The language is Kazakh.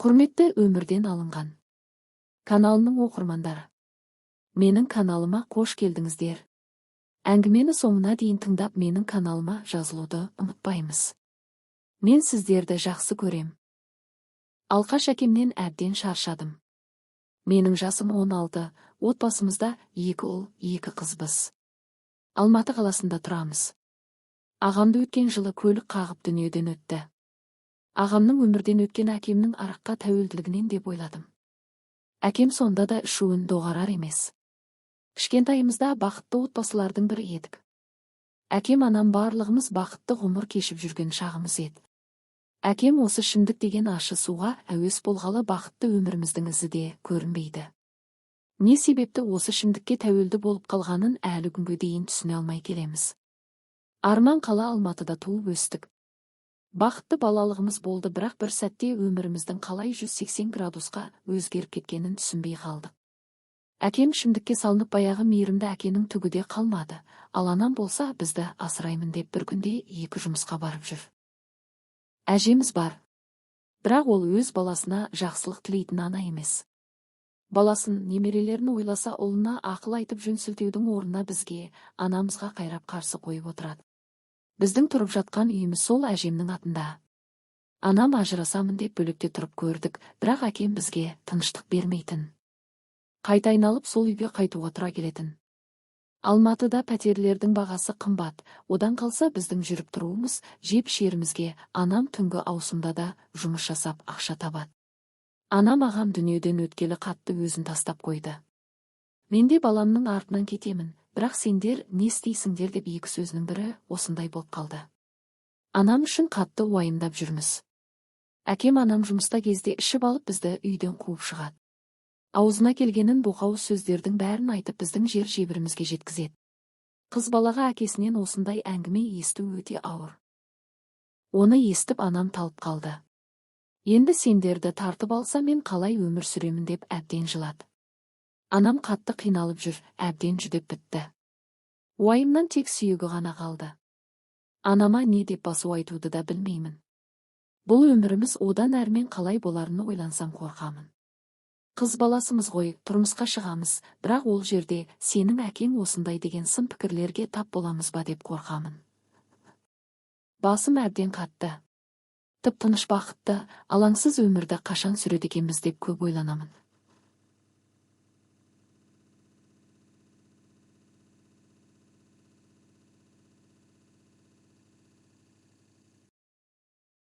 Құрметті өмірден алынған каналының оқырмандары, менің каналыма қош келдіңіздер. Әңгімені соңына дейін тыңдап, менің каналыма жазылуды ұмытпаймыз. Мен сіздерді жақсы көрем. Алқаш әкемнен әбден шаршадым. Менің жасым 16, отбасымызда 2 ұл, 2 қызбыз. Алматы қаласында тұрамыз. Ағамды өткен жылы көлік қағып дүниеден өтті. Ағамның өмірден өткен әкемнің араққа тәуелділігінен деп ойладым. Әкем сонда да ішуін доғарар емес. Кішкентайымызда бақытты отбасылардың бірі едік. Әкем анам барлығымыз бақытты ғұмыр кешіп жүрген шағымыз еді. Әкем осы ішімдік деген ащы суға әуес болғалы бақытты өміріміздің ізі де көрінбейді. Не себепті осы ішімдікке тәуелді болып қалғанын әлі күнге дейін түсіне алмай келеміз. Арман қала Алматыда туып өстік. Бақытты балалығымыз болды, бірақ бір сәтте өміріміздің қалай 180 градусқа өзгеріп кеткенін түсінбей қалдық. Әкем ішімдікке салынып баяғы мейірімді әкенің түгі де қалмады, ал анам болса бізді асыраймын деп бір күнде 2 жұмысқа барып жүр. Әжеміз бар, бірақ ол өз баласына жақсылық тілейтін ана емес. Баласын, немерелерін ойласа, ұлына ақыл айтып жөн сілтеудің орнына бізге, анамызға қайрап қарсы қойып отырады. Біздің тұрып жатқан үйіміз сол әжемнің атында. Анам ажырасамын деп бөлекте тұрып көрдік, бірақ әкем бізге тыныштық бермейтін. Қайта айналып сол үйге қайтуға тұра келетін. Алматыда пәтерлердің бағасы қымбат, одан қалса біздің жүріп тұруымыз, жеп ішерімізге анам түнгі ауысымда да жұмыс жасап ақша табады. Анам ағам дүниеден өткелі қатты өзін тастап қойды. Мен де баламның артынан кетемін, бірақ сендер не істейсіңдер деп 2 сөзінің бірі осындай болып қалды. Анам үшін қатты уайымдап жүрміз. Әкем анам жұмыста кезде ішіп алып бізді үйден қуып шығады. Аузына келгенін боқауыз сөздердің бәрін айтып біздің жер жебірімізге жеткізеді. Қыз балаға әкесінен осындай әңгіме есту өте ауыр. Оны естіп анам талып қалды. Енді сендерді тартып алса мен қалай өмір сүремін деп әбден жылады. Анам қатты қиналып жүр, әбден жүдеп бітті. Уайымнан тек сүйегі ғана қалды. Анама не деп басу айтуды да білмеймін. Бұл өміріміз одан әрмен қалай боларын ойлансам қорқамын. Қыз баласымыз ғой, тұрмысқа шығамыз, бірақ ол жерде сенің әкең осындай деген сын пікірлерге тап боламыз ба деп қорқамын. Басым әбден қатты. Тып-тыныш бақытты, алаңсыз өмірді қашан сүреді екенбіз деп көп ойланамын.